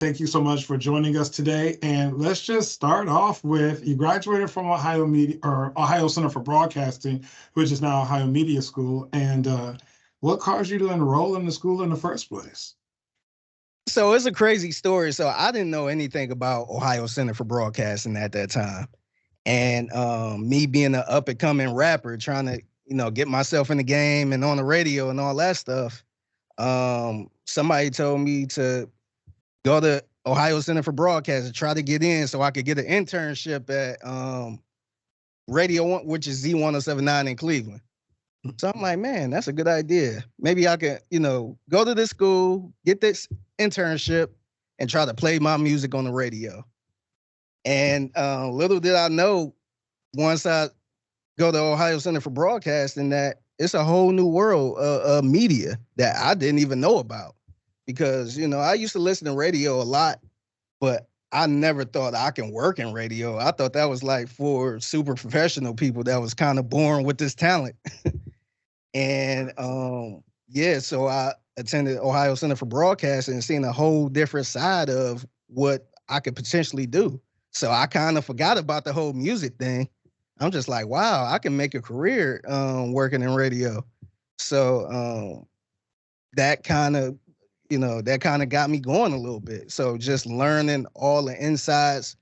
Thank you so much for joining us today. And let's just start off with you graduated from Ohio Media or Ohio Center for Broadcasting, which is now Ohio Media School. And what caused you to enroll in the school in the first place? So it's a crazy story. So I didn't know anything about Ohio Center for Broadcasting at that time. And me being an up and coming rapper, trying to, get myself in the game and on the radio and all that stuff. Somebody told me to go to Ohio Center for Broadcasting, try to get in so I could get an internship at Radio One, which is Z1079 in Cleveland. So I'm like, man, that's a good idea. Maybe I could, go to this school, get this internship, and try to play my music on the radio. And little did I know, once I go to Ohio Center for Broadcasting, that it's a whole new world of media that I didn't even know about. Because, I used to listen to radio a lot, but I never thought I can work in radio. I thought that was like for super professional people that was kind of born with this talent. And so I attended Ohio Center for Broadcasting and seen a whole different side of what I could potentially do. So I kind of forgot about the whole music thing. I'm just like, wow, I can make a career working in radio. So that kind of got me going a little bit. So just learning all the insides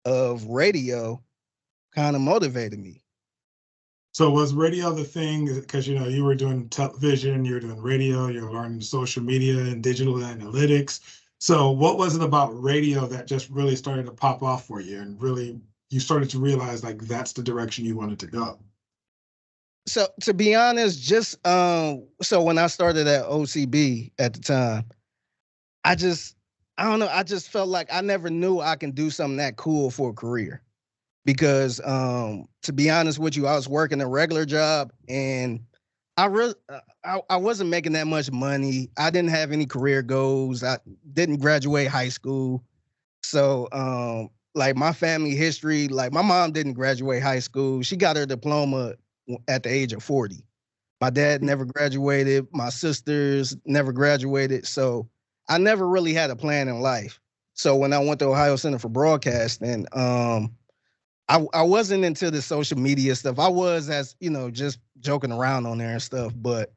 of radio kind of motivated me. So was radio the thing? Because, you were doing television, you were doing radio, you were learning social media and digital analytics. So what was it about radio that just really started to pop off for you and really you started to realize like that's the direction you wanted to go? So to be honest, just so when I started at OCB at the time, I don't know, I just felt like I never knew I can do something that cool for a career. Because to be honest with you, I was working a regular job and I wasn't making that much money. I didn't have any career goals. I didn't graduate high school. So like my family history, like my mom didn't graduate high school. She got her diploma at the age of 40. My dad never graduated. My sisters never graduated. So I never really had a plan in life. So when I went to Ohio Center for Broadcasting, I wasn't into the social media stuff. I was, as just joking around on there and stuff, but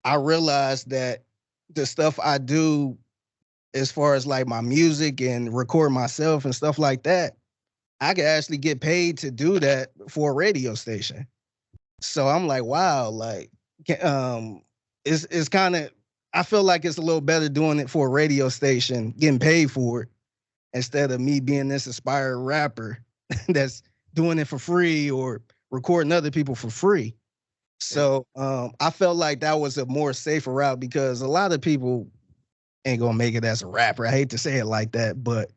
I realized that the stuff I do as far as like my music and record myself and stuff like that, I could actually get paid to do that for a radio station. So I'm like, wow, like it's kind of, I feel like it's a little better doing it for a radio station, getting paid for it, instead of me being this aspired rapper that's doing it for free or recording other people for free. So I felt like that was a more safer route because a lot of people ain't gonna make it as a rapper. I hate to say it like that, but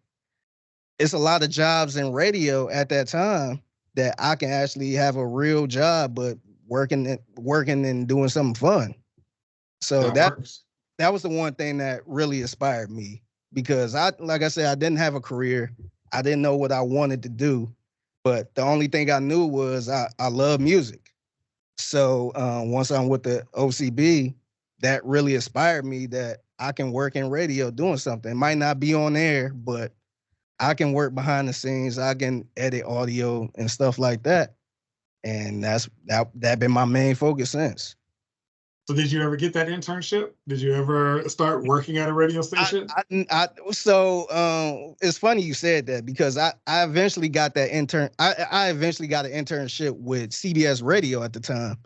it's a lot of jobs in radio at that time that I can actually have a real job, but working and doing something fun. So that was the one thing that really inspired me because like I said, I didn't have a career. I didn't know what I wanted to do, but the only thing I knew was I love music. So once I'm with the OCB, that really inspired me that I can work in radio doing something. It might not be on air, but I can work behind the scenes. I can edit audio and stuff like that. And that's been my main focus since. So did you ever get that internship? Did you ever start working at a radio station? So it's funny you said that because I eventually got that I eventually got an internship with CBS Radio at the time,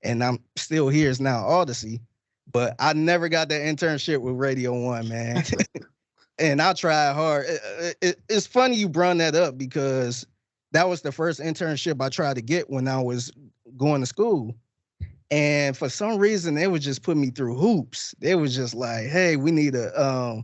and I'm still here. It's now Audacy, but I never got that internship with Radio One, man. And I tried hard. It's funny you brought that up because that was the first internship I tried to get when I was going to school. And for some reason, they would just put me through hoops. They was just like, "Hey, we need a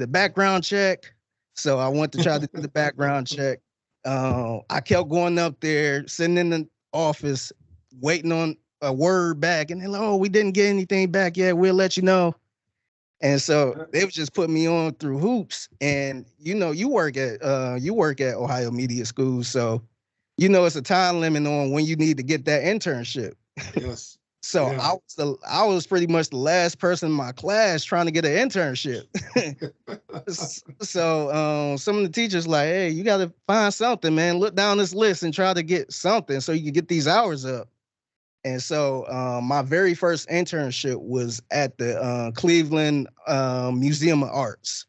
background check." So I went to try to do the background check. I kept going up there, sitting in the office, waiting on a word back, and they're like, "Oh, we didn't get anything back yet. We'll let you know." And so they would just put me on through hoops. And you work at Ohio Media School, so it's a time limit on when you need to get that internship. Yes. So Yeah. I was pretty much the last person in my class trying to get an internship. So some of the teachers like, hey, you got to find something, man. Look down this list and try to get something so you can get these hours up. And so my very first internship was at the Cleveland Museum of Arts.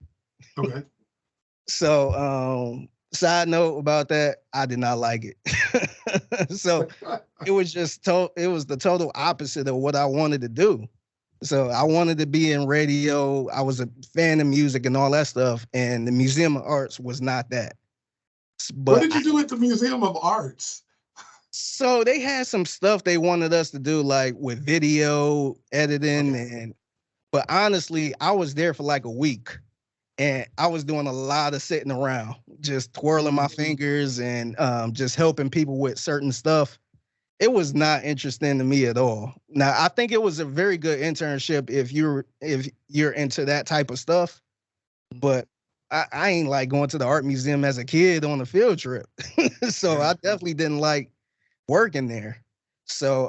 Okay. So side note about that, I did not like it. So it was it was the total opposite of what I wanted to do. So I wanted to be in radio. I was a fan of music and all that stuff. And the Museum of Arts was not that. What But did you do at the Museum of Arts? so they had some stuff they wanted us to do, like with video editing. Okay. But honestly, I was there for like a week and I was doing a lot of sitting around, just twirling my fingers and just helping people with certain stuff. It was not interesting to me at all. Now, I think it was a very good internship if you're into that type of stuff, but I ain't like going to the art museum as a kid on a field trip. So I definitely didn't like working there. So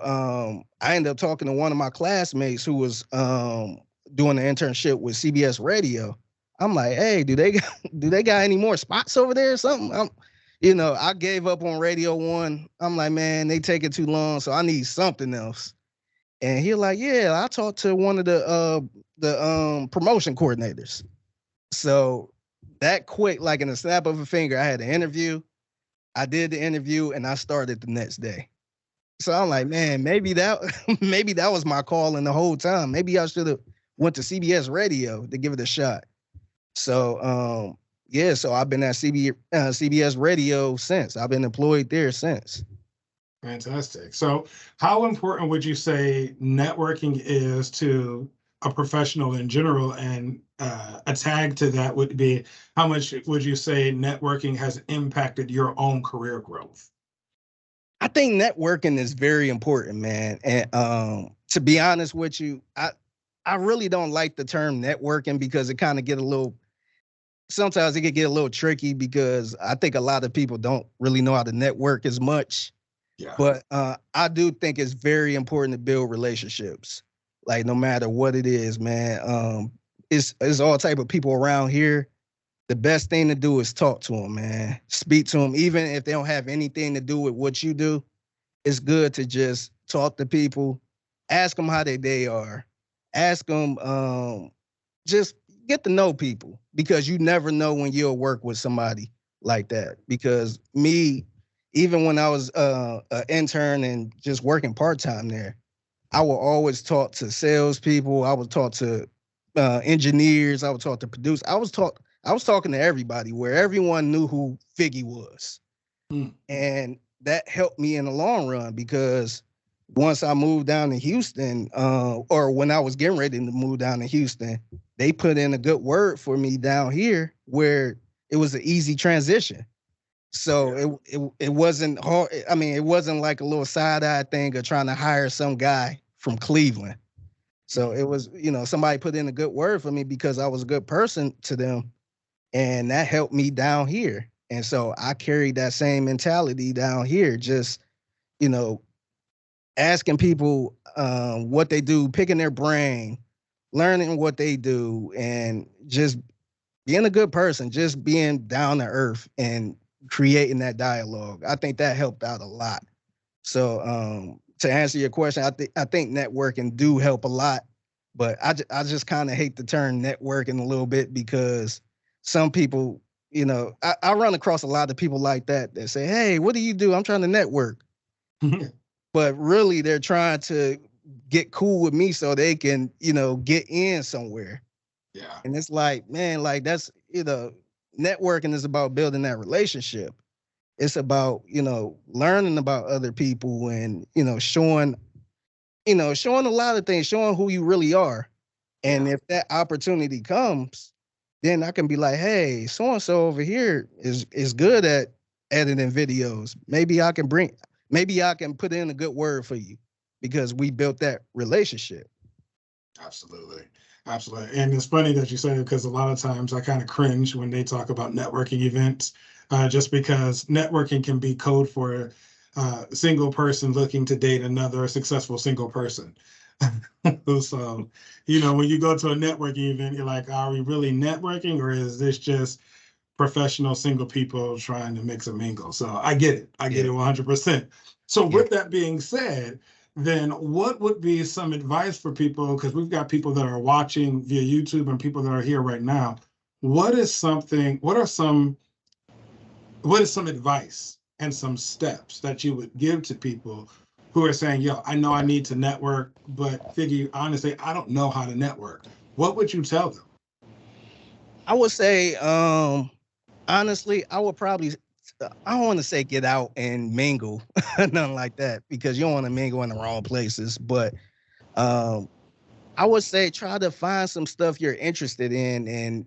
I ended up talking to one of my classmates who was doing an internship with CBS Radio. I'm like, hey, do they got any more spots over there or something? I gave up on Radio One. I'm like, man, they take it too long, so I need something else. And he like, yeah, I talked to one of the promotion coordinators. So that quick, like in a snap of a finger, I had an interview. I did the interview and I started the next day. So I'm like, man, maybe that was my calling the whole time. Maybe I should have went to CBS Radio to give it a shot. So yeah, so I've been at CBS Radio since. I've been employed there since. Fantastic. So how important would you say networking is to a professional in general? And a tag to that would be, how much would you say networking has impacted your own career growth? I think networking is very important, man. And to be honest with you, I really don't like the term networking because it kind of sometimes it could get a little tricky because I think a lot of people don't really know how to network as much. Yeah. But I do think it's very important to build relationships. Like no matter what it is, man. It's all type of people around here. The best thing to do is talk to them, man. Speak to them, even if they don't have anything to do with what you do. It's good to just talk to people, ask them how their day are, ask them, just get to know people because you never know when you'll work with somebody like that. Because me, even when I was an intern and just working part-time there, I would always talk to salespeople. I would talk to engineers. I would talk to producers. I was talking to everybody where everyone knew who Figgy was. And that helped me in the long run because once I moved down to Houston, or when I was getting ready to move down to Houston, they put in a good word for me down here where it was an easy transition. So it wasn't hard. I mean, it wasn't like a little side-eye thing of trying to hire some guy from Cleveland. So it was, somebody put in a good word for me because I was a good person to them. And that helped me down here. And so I carried that same mentality down here, just, asking people what they do, picking their brain, learning what they do, and just being a good person, just being down to earth and creating that dialogue. I think that helped out a lot. So to answer your question, I think networking do help a lot, but I just kind of hate the term networking a little bit because some people, I run across a lot of people like that say, hey, what do you do? I'm trying to network. But really they're trying to get cool with me so they can, get in somewhere. Yeah. And it's like, man, like that's, networking is about building that relationship. It's about, learning about other people and, showing a lot of things, showing who you really are. And if that opportunity comes, then I can be like, hey, so-and-so over here is good at editing videos. Maybe I can put in a good word for you because we built that relationship. Absolutely. Absolutely. And it's funny that you say it because a lot of times I kind of cringe when they talk about networking events, just because networking can be code for single person looking to date another successful single person. So, when you go to a networking event, you're like, are we really networking, or is this just professional single people trying to mix and mingle? So I get it. I get it 100%. So with that being said, then what would be some advice for people? Because we've got people that are watching via YouTube and people that are here right now. What is some advice and some steps that you would give to people who are saying, yo, I know I need to network, but Figgy, honestly, I don't know how to network. What would you tell them? I would say, honestly, I would probably, I don't want to say get out and mingle, nothing like that, because you don't want to mingle in the wrong places. But I would say try to find some stuff you're interested in, and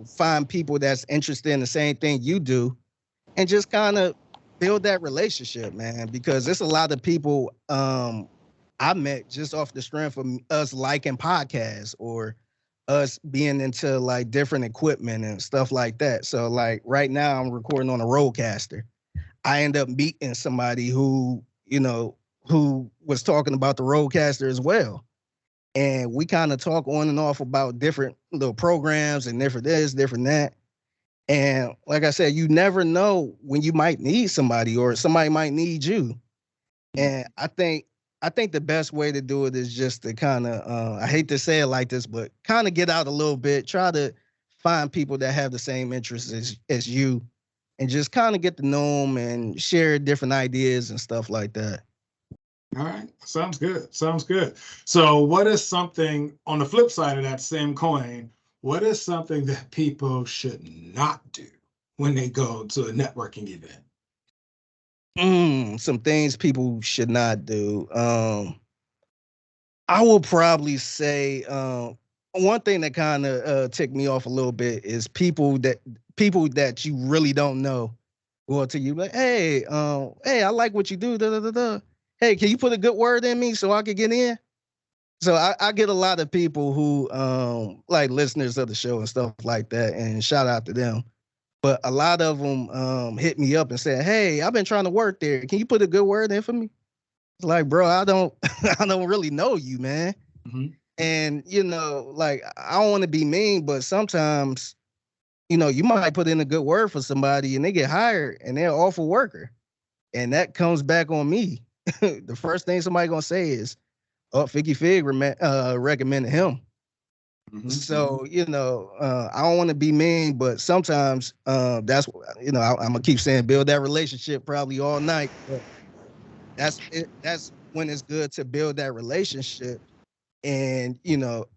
find people that's interested in the same thing you do, and just kind of build that relationship, man. Because there's a lot of people I met just off the strength of us liking podcasts or us being into like different equipment and stuff like that. So like right now I'm recording on a Rodecaster. I end up meeting somebody who was talking about the Rodecaster as well. And we kind of talk on and off about different little programs and different this, different that. And like I said, you never know when you might need somebody or somebody might need you. And I think the best way to do it is just to kind of, I hate to say it like this, but kind of get out a little bit, try to find people that have the same interests as you, and just kind of get to know them and share different ideas and stuff like that. All right. Sounds good. Sounds good. So what is something on the flip side of that same coin? What is something that people should not do when they go to a networking event? Some things people should not do. I will probably say one thing that kind of ticked me off a little bit is people that you really don't know go to you like, hey, I like what you do. Da, da, da, da. Hey, can you put a good word in me so I could get in? So I get a lot of people who like listeners of the show and stuff like that, and shout out to them. But a lot of them hit me up and said, "Hey, I've been trying to work there. Can you put a good word in for me?" It's like, bro, I don't really know you, man. Mm-hmm. And like I don't want to be mean, but sometimes, you might put in a good word for somebody and they get hired and they're an awful worker, and that comes back on me. The first thing somebody gonna say is, "Oh, Figgy Fig recommended him." Mm-hmm. So, I don't want to be mean, but sometimes that's, I'm going to keep saying build that relationship probably all night. But that's it. That's when it's good to build that relationship and,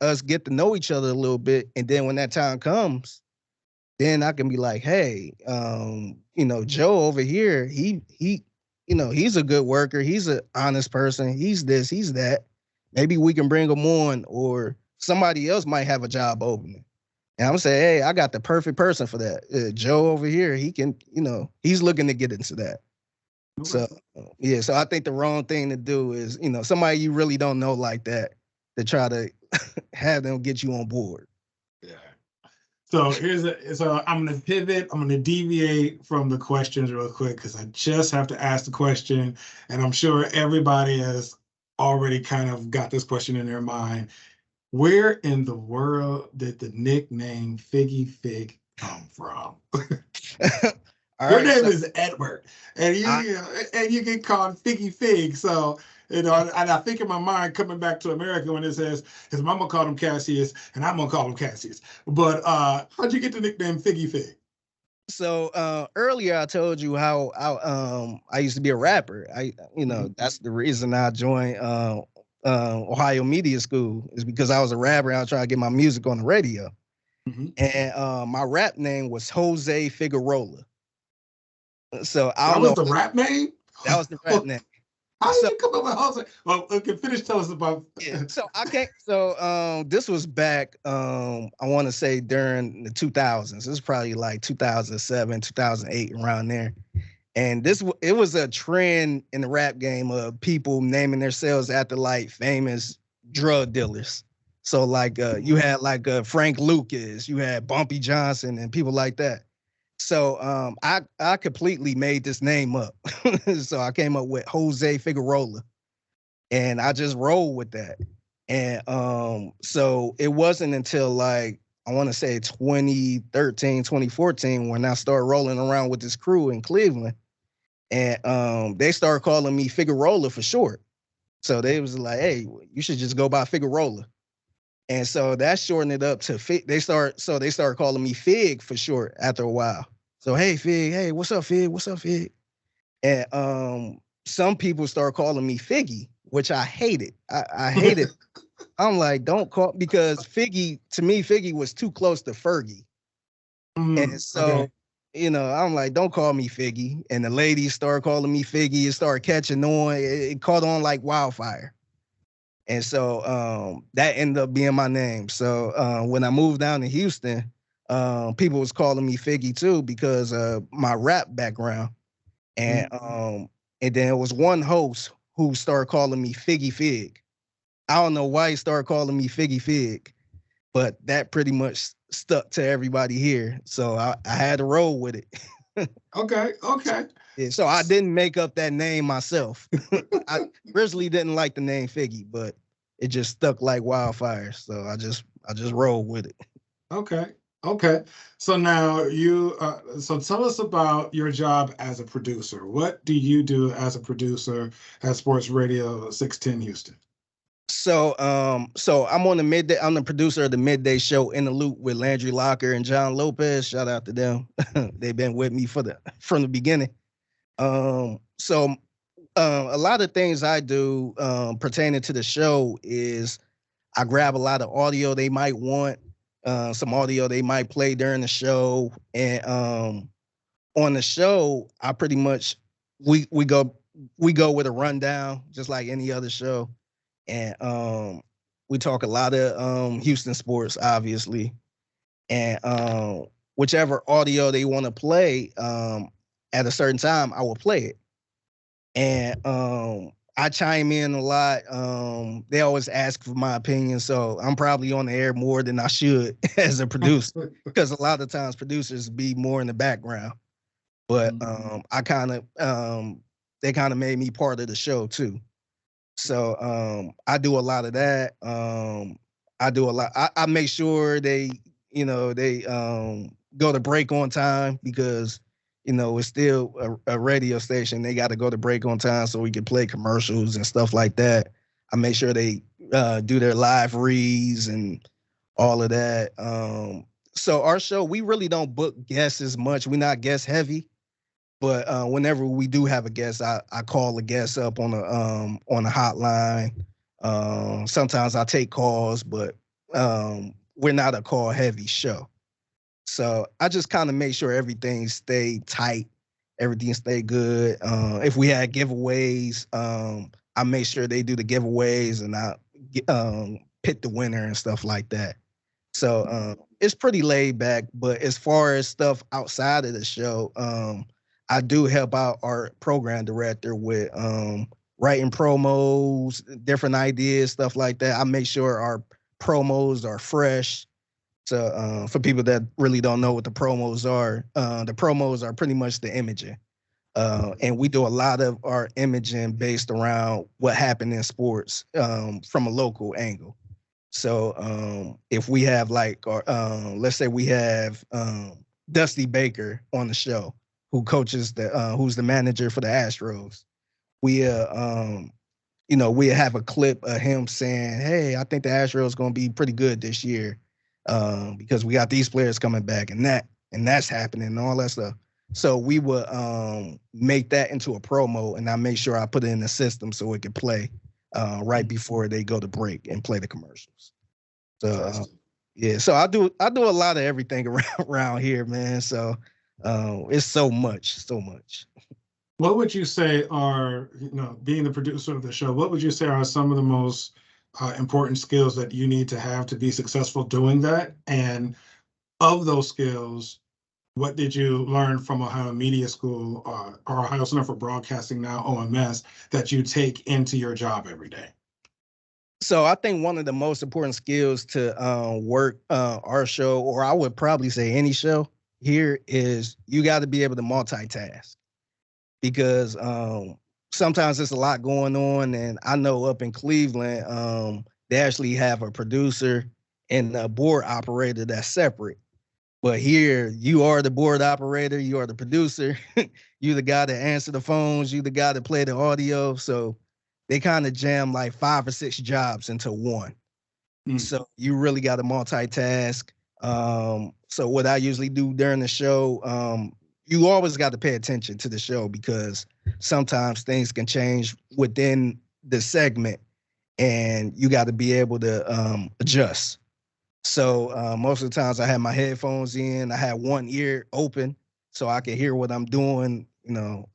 us get to know each other a little bit. And then when that time comes, then I can be like, hey, Joe over here, he's a good worker. He's an honest person. He's this, he's that. Maybe we can bring him on, or somebody else might have a job opening. And I'm saying, hey, I got the perfect person for that. Joe over here, he can, he's looking to get into that. Okay. So, so I think the wrong thing to do is, somebody you really don't know like that, to try to have them get you on board. Yeah. So I'm going to pivot. I'm going to deviate from the questions real quick because I just have to ask the question. And I'm sure everybody has already kind of got this question in their mind. Where in the world did the nickname Figgy Fig come from? Your name is Edward, and you get called Figgy Fig. So, and I think in my mind, coming back to America, when it says his mama called him Cassius, and I'm gonna call him Cassius. But how'd you get the nickname Figgy Fig? So earlier I told you how I used to be a rapper. That's the reason I joined Ohio Media School, is because I was a rapper and I was trying to get my music on the radio. Mm-hmm. And my rap name was Jose Figueroa. So I don't know. That was the rap name? That was the rap name. How did you come up with Jose? Well, okay, tell us about. Yeah. So I can't. So this was back. I want to say during the 2000s. This was probably like 2007, 2008, around there. And it was a trend in the rap game of people naming themselves after like famous drug dealers. So like you had like Frank Lucas, you had Bumpy Johnson, and people like that. So I completely made this name up. So I came up with Jose Figueroa, and I just rolled with that. And so it wasn't until like I want to say 2013, 2014 when I started rolling around with this crew in Cleveland, and they started calling me Figueroa for short. So they was like, "Hey, you should just go by Figueroa." And so that shortened it up to Fig. They started calling me Fig for short after a while. So hey Fig, hey, what's up Fig? What's up Fig? And some people start calling me Figgy, which I hated. I hated. I'm like, don't call because Figgy to me, Figgy was too close to Fergie. And so, Okay. I'm like, don't call me Figgy. And the ladies start calling me Figgy. It started catching on. It caught on like wildfire. And so that ended up being my name. So when I moved down to Houston, people was calling me Figgy too because of my rap background. And then it was one host who started calling me Figgy Fig. I don't know why he started calling me Figgy Fig, but that pretty much stuck to everybody here. So I had to roll with it. Okay. Okay. Yeah, so I didn't make up that name myself. I originally didn't like the name Figgy, but it just stuck like wildfire. So I just rolled with it. Okay. Okay. So now so tell us about your job as a producer. What do you do as a producer at Sports Radio 610 Houston? So I'm on the midday. I'm the producer of the midday show In the Loop with Landry Locker and John Lopez. Shout out to them. They've been with me from the beginning. So a lot of things I do pertaining to the show is I grab a lot of audio they might want, some audio they might play during the show, and on the show I pretty much we go with a rundown just like any other show, and we talk a lot of Houston sports, obviously, and whichever audio they want to play at a certain time, I will play it. And I chime in a lot. They always ask for my opinion, so I'm probably on the air more than I should as a producer, because a lot of times producers be more in the background. But I kind of they kind of made me part of the show too. So I do a lot of that. I do a lot. I make sure they go to break on time because it's still a radio station. They got to go to break on time so we can play commercials and stuff like that. I make sure they do their live reads and all of that. So our show, we really don't book guests as much. We're not guest heavy, but whenever we do have a guest, I call the guest up on a hotline. Sometimes I take calls, but we're not a call heavy show. So I just kind of make sure everything stay tight, everything stay good. If we had giveaways, I make sure they do the giveaways and I pick the winner and stuff like that. So it's pretty laid back. But as far as stuff outside of the show, I do help out our program director with writing promos, different ideas, stuff like that. I make sure our promos are fresh. So for people that really don't know what the promos are pretty much the imaging. And we do a lot of our imaging based around what happened in sports from a local angle. So if we have let's say we have Dusty Baker on the show, who coaches who's the manager for the Astros, we we have a clip of him saying, "Hey, I think the Astros going to be pretty good this year." Because we got these players coming back and that's happening and all that stuff. So we would make that into a promo, and I make sure I put it in the system so it could play right before they go to break and play the commercials. So yeah, so I do a lot of everything around here, man. So it's so much. What would you say are, being the producer of the show, what would you say are some of the most important skills that you need to have to be successful doing that? And of those skills, what did you learn from Ohio Media School or Ohio Center for Broadcasting, now OMS, that you take into your job every day? So I think one of the most important skills to work our show, or I would probably say any show, here is you got to be able to multitask because sometimes there's a lot going on. And I know up in Cleveland, they actually have a producer and a board operator that's separate. But here, you are the board operator, you are the producer, you the guy that answer the phones, you the guy that play the audio. So they kind of jam like 5 or 6 jobs into one. So you really got to multitask. So what I usually do during the show, you always got to pay attention to the show because sometimes things can change within the segment and you got to be able to adjust. So most of the times I have my headphones in, I have one ear open so I can hear what I'm doing,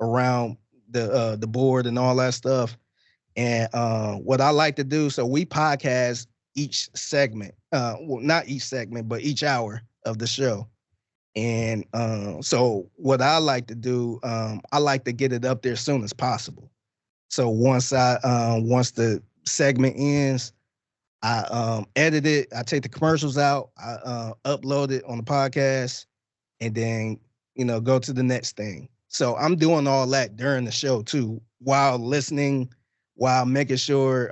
around the board and all that stuff. And what I like to do, so we podcast each segment, well, not each segment, but each hour of the show. And so what I like to do, I like to get it up there as soon as possible. So once the segment ends, I edit it, I take the commercials out, I upload it on the podcast, and then go to the next thing. So I'm doing all that during the show too, while listening, while making sure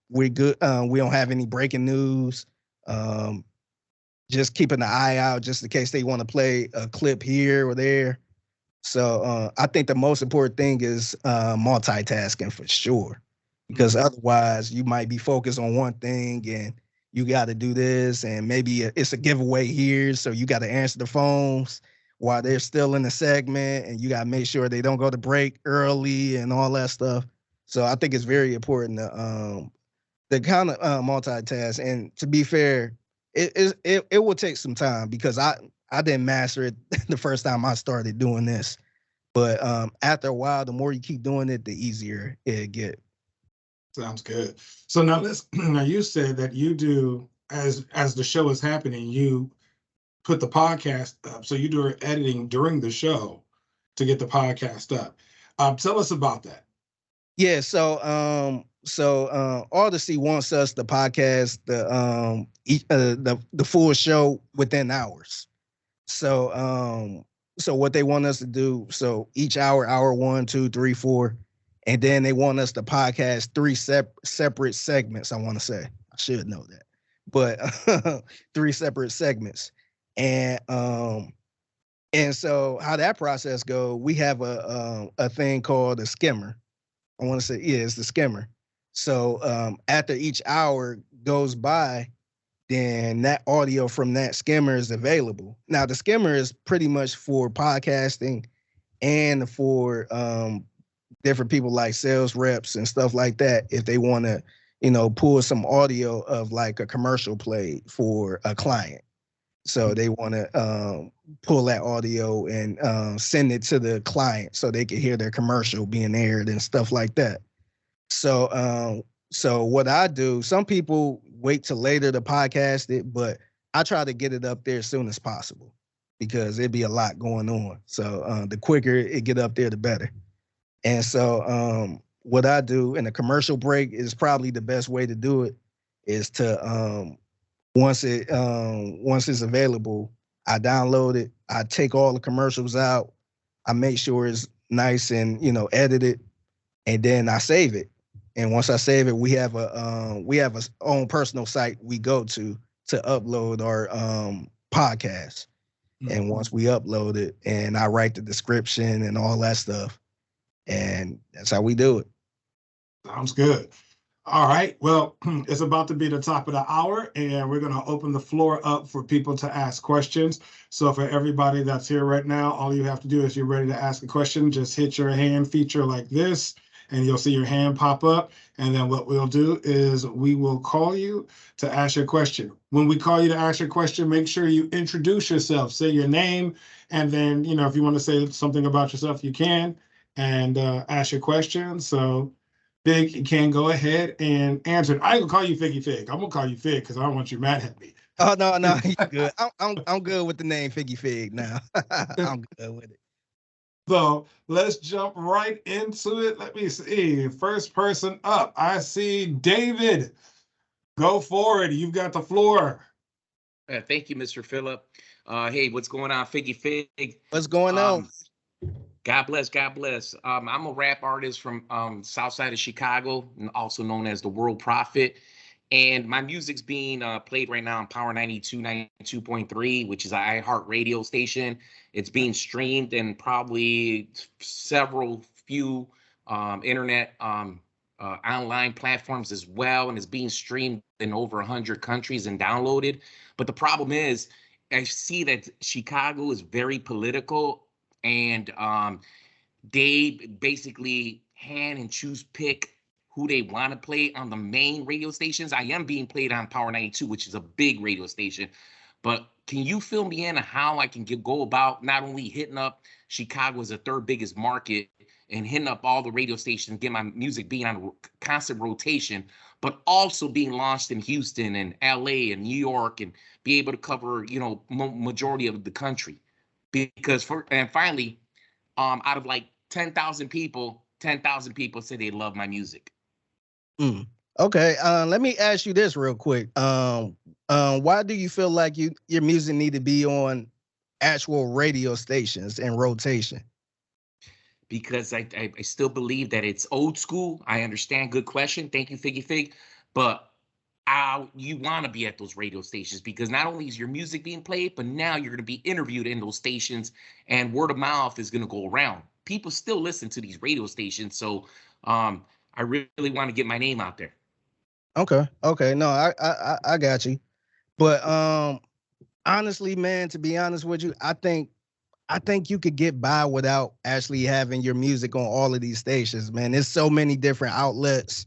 we're good. We don't have any breaking news. Just keeping an eye out just in case they want to play a clip here or there. So I think the most important thing is multitasking for sure, because otherwise you might be focused on one thing and you got to do this, and maybe it's a giveaway here, so you got to answer the phones while they're still in the segment, and you got to make sure they don't go to break early and all that stuff. So I think it's very important to kind of multitask. And to be fair, it will take some time because I didn't master it the first time I started doing this. But after a while, the more you keep doing it, the easier it get. Sounds good. So now now you said that you do, as the show is happening, you put the podcast up. So you do editing during the show to get the podcast up. Tell us about that. Yeah, so Audacy wants us to podcast the full show within hours. So what they want us to do, so each hour 1, 2, 3, 4, and then they want us to podcast 3 separate segments. I want to say, I should know that, but 3 separate segments. And so how that process go, we have a thing called a skimmer. I want to say, yeah, it's the skimmer. So after each hour goes by, then that audio from that skimmer is available. Now, the skimmer is pretty much for podcasting and for different people like sales reps and stuff like that. If they want to, pull some audio of like a commercial play for a client. So they want to pull that audio and send it to the client so they can hear their commercial being aired and stuff like that. So what I do, some people wait till later to podcast it, but I try to get it up there as soon as possible because it'd be a lot going on. So the quicker it get up there, the better. And so what I do in a commercial break is probably the best way to do it is to once it's available, I download it, I take all the commercials out, I make sure it's nice and edit it, and then I save it. And once I save it, we have a own personal site we go to upload our podcast. Mm-hmm. And once we upload it, and I write the description and all that stuff, and that's how we do it. Sounds good. All right. Well, it's about to be the top of the hour, and we're going to open the floor up for people to ask questions. So for everybody that's here right now, all you have to do is you're ready to ask a question, just hit your hand feature like this, and you'll see your hand pop up. And then what we'll do is we will call you to ask your question. When we call you to ask your question, make sure you introduce yourself, say your name, and then, if you want to say something about yourself, you can, and ask your question. So Fig, you can go ahead and answer it. I ain't gonna call you Figgy Fig. I'm gonna call you Fig because I don't want you mad at me. Oh no, you good. I'm good with the name Figgy Fig now. I'm good with it. So let's jump right into it. Let me see. First person up. I see David. Go forward. You've got the floor. Thank you, Mr. Phillip. Hey, what's going on, Figgy Fig? What's going on? God bless, God bless. I'm a rap artist from South Side of Chicago, also known as the World Prophet. And my music's being played right now on Power 92, 92.3, which is an iHeart radio station. It's being streamed in probably several few internet online platforms as well. And it's being streamed in over 100 countries and downloaded. But the problem is, I see that Chicago is very political, and they basically hand and choose pick who they want to play on the main radio stations. I am being played on Power 92, which is a big radio station. But can you fill me in on how I can go about not only hitting up Chicago as the third biggest market and hitting up all the radio stations, get my music being on a constant rotation, but also being launched in Houston and LA and New York, and be able to cover, majority of the country? Because finally, out of like 10,000 people, 10,000 people say they love my music. Okay. Let me ask you this real quick. Why do you feel like your music need to be on actual radio stations in rotation? Because I still believe that it's old school. I understand. Good question. Thank you, Figgy Fig. But you want to be at those radio stations, because not only is your music being played, but now you're going to be interviewed in those stations, and word of mouth is going to go around. People still listen to these radio stations. So I really want to get my name out there. Okay. No, I got you. But honestly, man, to be honest with you, I think you could get by without actually having your music on all of these stations, man. There's so many different outlets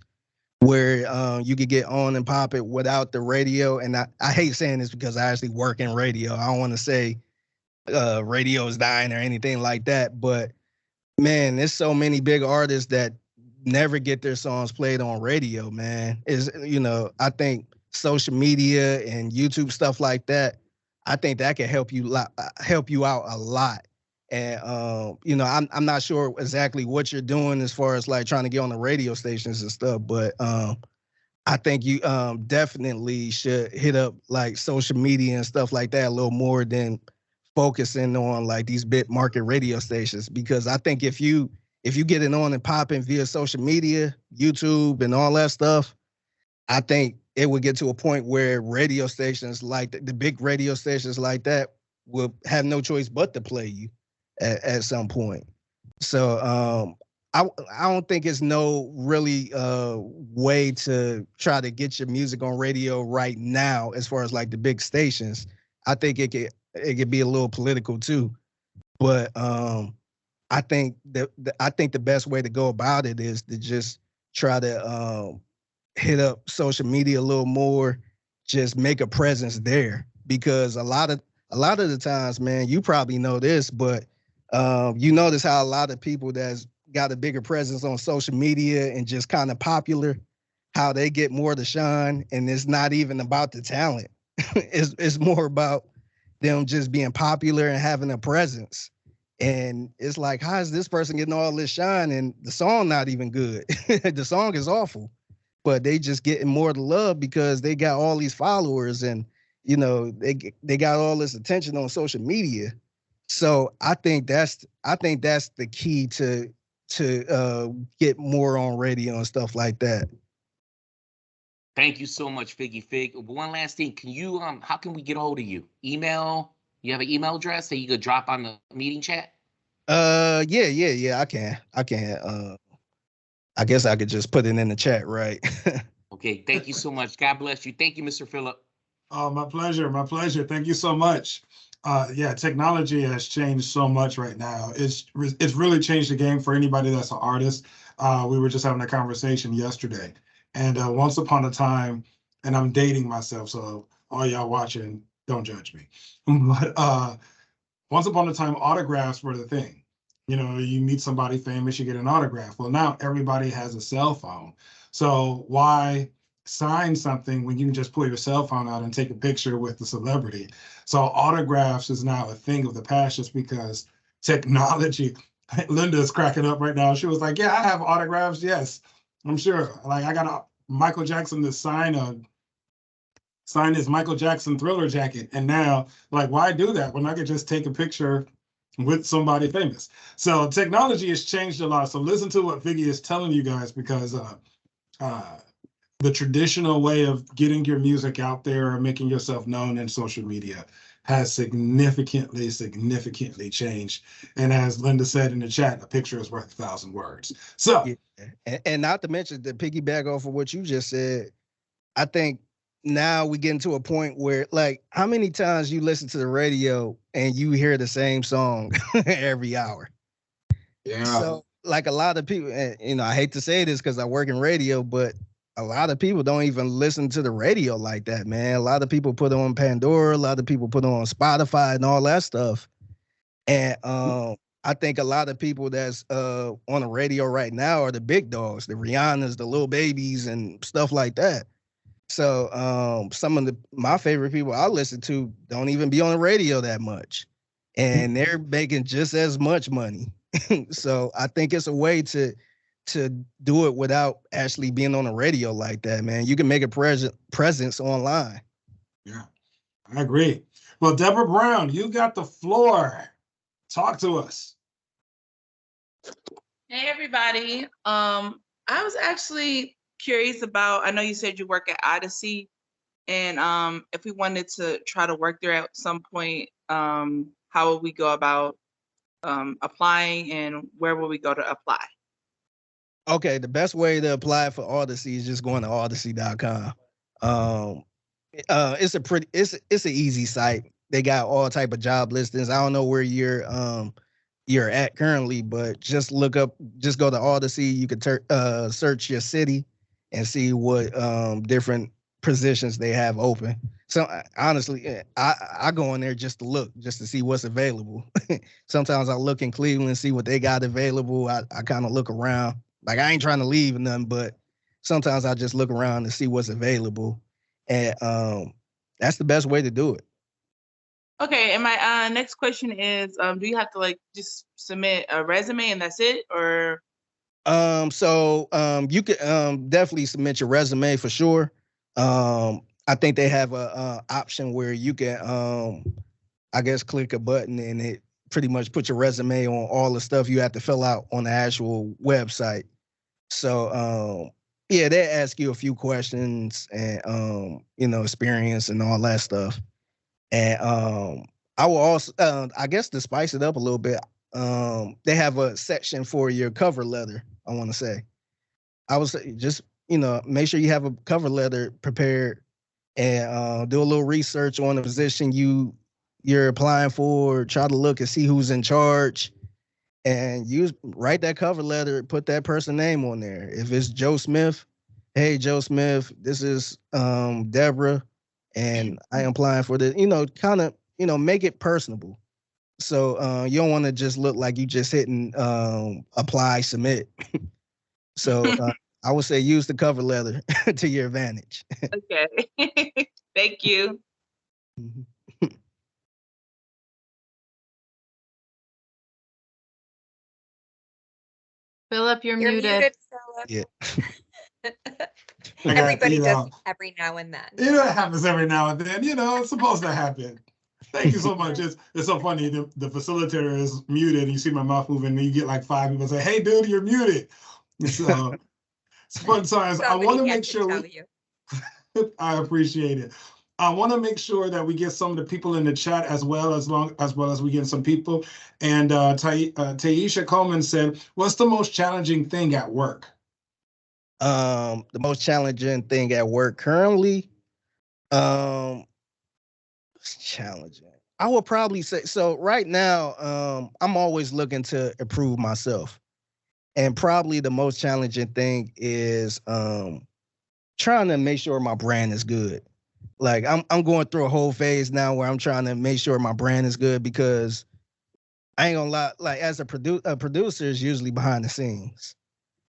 where you could get on and pop it without the radio. And I hate saying this because I actually work in radio. I don't want to say radio is dying or anything like that. But, man, there's so many big artists that never get their songs played on radio, man. I think social media and YouTube stuff like that, I think that can help you out a lot. And I'm not sure exactly what you're doing as far as like trying to get on the radio stations and stuff, but I think you definitely should hit up like social media and stuff like that a little more than focusing on like these big market radio stations. Because I think if you get it on and popping via social media, YouTube and all that stuff, I think it would get to a point where radio stations like the big radio stations like that will have no choice but to play you at some point. So I don't think it's no really way to try to get your music on radio right now as far as like the big stations. I think it could be a little political too. But I think the best way to go about it is to just try to hit up social media a little more, just make a presence there. Because a lot of the times, man, you probably know this, but you notice how a lot of people that's got a bigger presence on social media and just kind of popular, how they get more to shine, and it's not even about the talent. It's more about them just being popular and having a presence. And it's like, how is this person getting all this shine and the song not even good? The song is awful, but they just getting more to love because they got all these followers and, they got all this attention on social media. So I think that's the key to get more on radio and stuff like that. Thank you so much, Figgy Fig. One last thing, can you how can we get a hold of you? Email? You have an email address that you could drop on the meeting chat? Yeah, I can. I guess I could just put it in the chat, right? Okay, thank you so much. God bless you. Thank you, Mr. Phillip. Oh, my pleasure. My pleasure. Thank you so much. Technology has changed so much right now. It's really changed the game for anybody that's an artist. We were just having a conversation yesterday, and once upon a time, and I'm dating myself, so all y'all watching, don't judge me. But once upon a time, autographs were the thing. You meet somebody famous, you get an autograph. Well, now everybody has a cell phone. So why sign something when you can just pull your cell phone out and take a picture with the celebrity? So autographs is now a thing of the past just because technology. Linda is cracking up right now. She was like, yeah, I have autographs. Yes, I'm sure. Like I got Michael Jackson to sign sign his Michael Jackson Thriller jacket. And now, like, why do that when I could just take a picture with somebody famous? So technology has changed a lot. So listen to what Figgy is telling you guys, because the traditional way of getting your music out there or making yourself known in social media has significantly changed. And as Linda said in the chat, a picture is worth 1,000 words. So, yeah. And not to mention, to piggyback off of what you just said, I think now we get to a point where, like, how many times you listen to the radio and you hear the same song every hour? yeah. So, like, a lot of people, and, you know, I hate to say this because I work in radio, but a lot of people don't even listen to the radio like that, man. A lot of people put on Pandora, a lot of people put on Spotify and all that stuff. And I think a lot of people that's on the radio right now are the big dogs, the Rihannas, the Lil Babies, and stuff like that. So some of my favorite people I listen to don't even be on the radio that much, and they're making just as much money. So I think it's a way to do it without actually being on the radio like that, man. You can make a presence online. Yeah, I agree. Well, Deborah Brown, you got the floor. Talk to us. Hey, everybody. I was actually curious about, I know you said you work at Audacy, and if we wanted to try to work there at some point, how would we go about applying, and where will we go to apply? Okay, the best way to apply for Audacy is just going to audacy.com. It's an easy site. They got all type of job listings. I don't know where you're at currently, but just go to Audacy. You could search your city and see what different positions they have open. So honestly, I go in there just to look, just to see what's available. Sometimes I look in Cleveland, see what they got available. I kind of look around. Like, I ain't trying to leave nothing, but sometimes I just look around to see what's available. And that's the best way to do it. Okay, and my next question is, do you have to, like, just submit a resume and that's it, or? So you could definitely submit your resume for sure. I think they have a option where you can I guess click a button and it pretty much put your resume on all the stuff you have to fill out on the actual website. So yeah, they ask you a few questions and you know, experience and all that stuff. And I will also I guess to spice it up a little bit, they have a section for your cover letter, I want to say. I would say just, you know, make sure you have a cover letter prepared and do a little research on the position you're applying for. Try to look and see who's in charge, and write that cover letter, put that person's name on there. If it's Joe Smith, hey, Joe Smith, this is Deborah, and I am applying for the, you know, kind of, you know, make it personable. So you don't want to just look like you just hitting apply, submit. So I would say use the cover letter to your advantage. Okay. Thank you. Phillip, you're muted. Phillip. Yeah. Everybody does every now and then. You know, it happens every now and then. You know, it's supposed to happen. Thank you so much. It's so funny. The facilitator is muted, and you see my mouth moving, and you get like 5 people say, "Hey, dude, you're muted." So it's fun times. I want to make sure I appreciate it. I want to make sure that we get some of the people in the chat as well as we get some people. And Taisha Coleman said, "What's the most challenging thing at work?" The most challenging thing at work currently, it's challenging. I would probably say, so right now, I'm always looking to improve myself. And probably the most challenging thing is trying to make sure my brand is good. Like, I'm going through a whole phase now where I'm trying to make sure my brand is good, because I ain't gonna lie, like, as a producer is usually behind the scenes.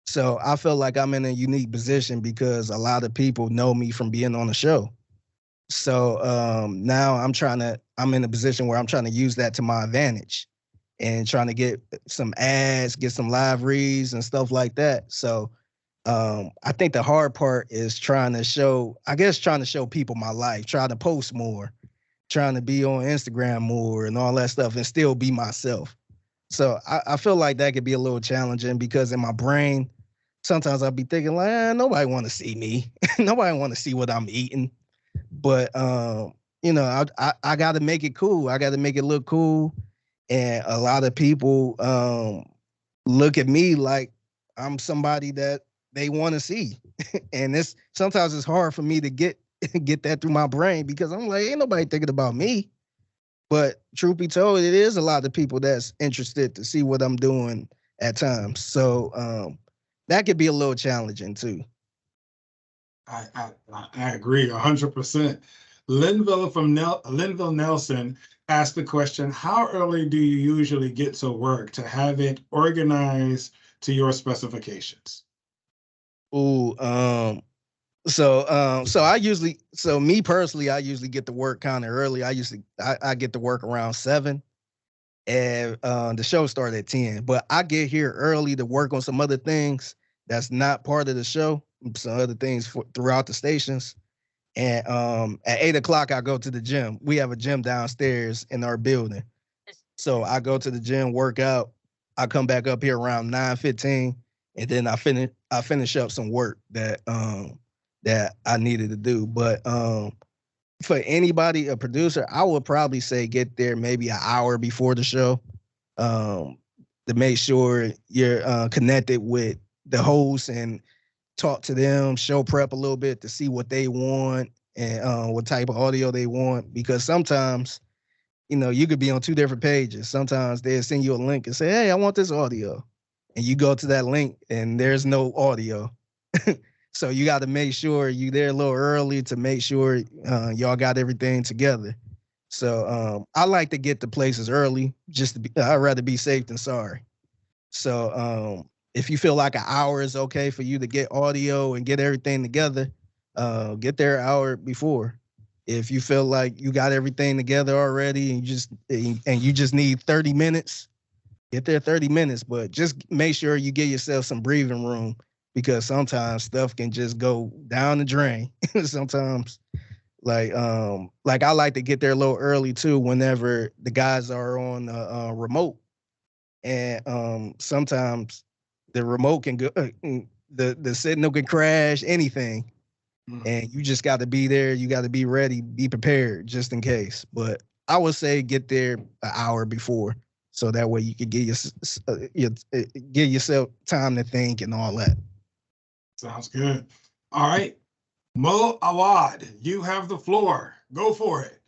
So I feel like I'm in a unique position because a lot of people know me from being on the show. So now I'm in a position where I'm trying to use that to my advantage and trying to get some ads, get some live reads and stuff like that. So I think the hard part is trying to show people my life, trying to post more, trying to be on Instagram more and all that stuff and still be myself. So I feel like that could be a little challenging because in my brain, sometimes I'll be thinking like, nobody want to see me. Nobody want to see what I'm eating. But, I got to make it cool. I got to make it look cool. And a lot of people look at me like I'm somebody that they want to see. And sometimes it's hard for me to get that through my brain because I'm like, ain't nobody thinking about me. But truth be told, it is a lot of people that's interested to see what I'm doing at times. So that could be a little challenging too. I agree 100%. Linville from Linville Nelson asked the question, how early do you usually get to work to have it organized to your specifications? So me personally, I usually get to work kind of early. I get to work around 7 and the show started at 10, but I get here early to work on some other things that's not part of the show, some other things throughout the stations. And at 8 o'clock, I go to the gym. We have a gym downstairs in our building. So I go to the gym, work out. I come back up here around 9:15, and then I finish up some work that I needed to do. But for anybody, a producer, I would probably say get there maybe an hour before the show to make sure you're connected with the host and talk to them, show prep a little bit to see what they want and what type of audio they want. Because sometimes, you could be on 2 different pages. Sometimes they'll send you a link and say, hey, I want this audio. And you go to that link and there's no audio. So you got to make sure you're there a little early to make sure y'all got everything together. So I like to get to places early I'd rather be safe than sorry. So if you feel like an hour is okay for you to get audio and get everything together, get there an hour before. If you feel like you got everything together already and you just need 30 minutes, get there 30 minutes, but just make sure you give yourself some breathing room because sometimes stuff can just go down the drain. Sometimes like I like to get there a little early too whenever the guys are on remote. And sometimes the remote can go, the signal can crash, anything. And you just got to be there. You got to be ready, be prepared just in case. But I would say get there an hour before so that way you can give yourself time to think and all that. Sounds good. All right. Mo Awad, you have the floor. Go for it.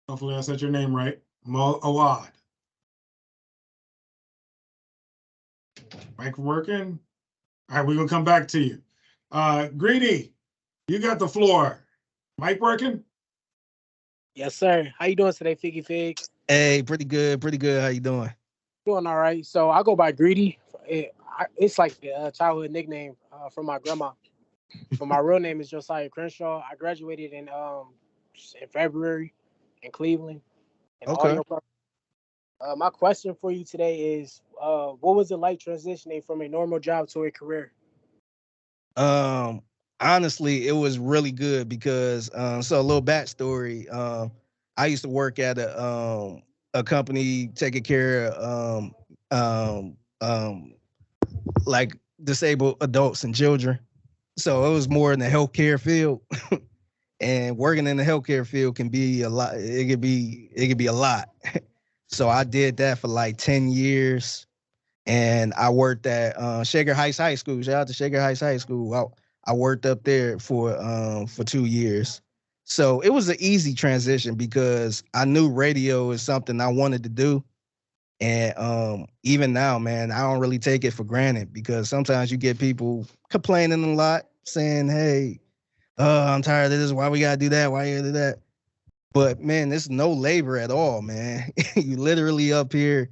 Hopefully I said your name right. Mo Awad. Mic working? All right, we're going to come back to you. Greedy, you got the floor. Mic working? Yes, sir. How you doing today, Figgy Fig? Hey, pretty good. How you doing? Doing all right. So I go by Greedy. It's like the childhood nickname from my grandma. But my real name is Josiah Crenshaw. I graduated in February in Cleveland. Okay. My question for you today is, what was it like transitioning from a normal job to a career? Honestly, it was really good because so a little backstory. I used to work at a company taking care of like disabled adults and children. So it was more in the healthcare field. And working in the healthcare field can be a lot. It could be a lot. So I did that for like 10 years. And I worked at Shaker Heights High School. Shout out to Shaker Heights High School. I worked up there for 2 years. So it was an easy transition because I knew radio is something I wanted to do. And even now, man, I don't really take it for granted because sometimes you get people complaining a lot, saying, hey, I'm tired of this. Why we got to do that? Why you gotta do that? But, man, there's no labor at all, man. You literally up here,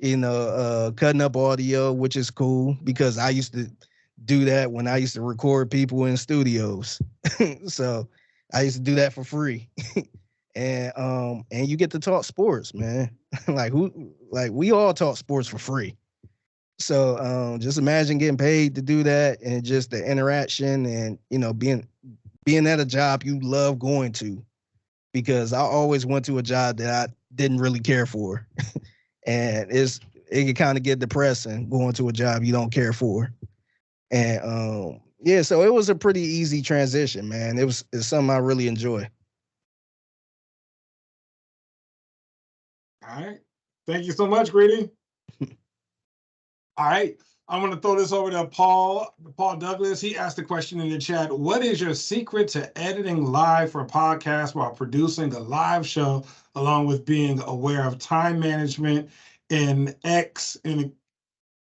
cutting up audio, which is cool because I used to do that when I used to record people in studios. So I used to do that for free. and you get to talk sports, man. like we all talk sports for free. So just imagine getting paid to do that, and just the interaction, and being at a job you love going to, because I always went to a job that I didn't really care for. And it can kind of get depressing going to a job you don't care for. And yeah, so it was a pretty easy transition, man. It's something I really enjoy. All right. Thank you so much, Greedy. All right. I'm going to throw this over to Paul Douglas. He asked the question in the chat: what is your secret to editing live for a podcast while producing a live show, along with being aware of time management in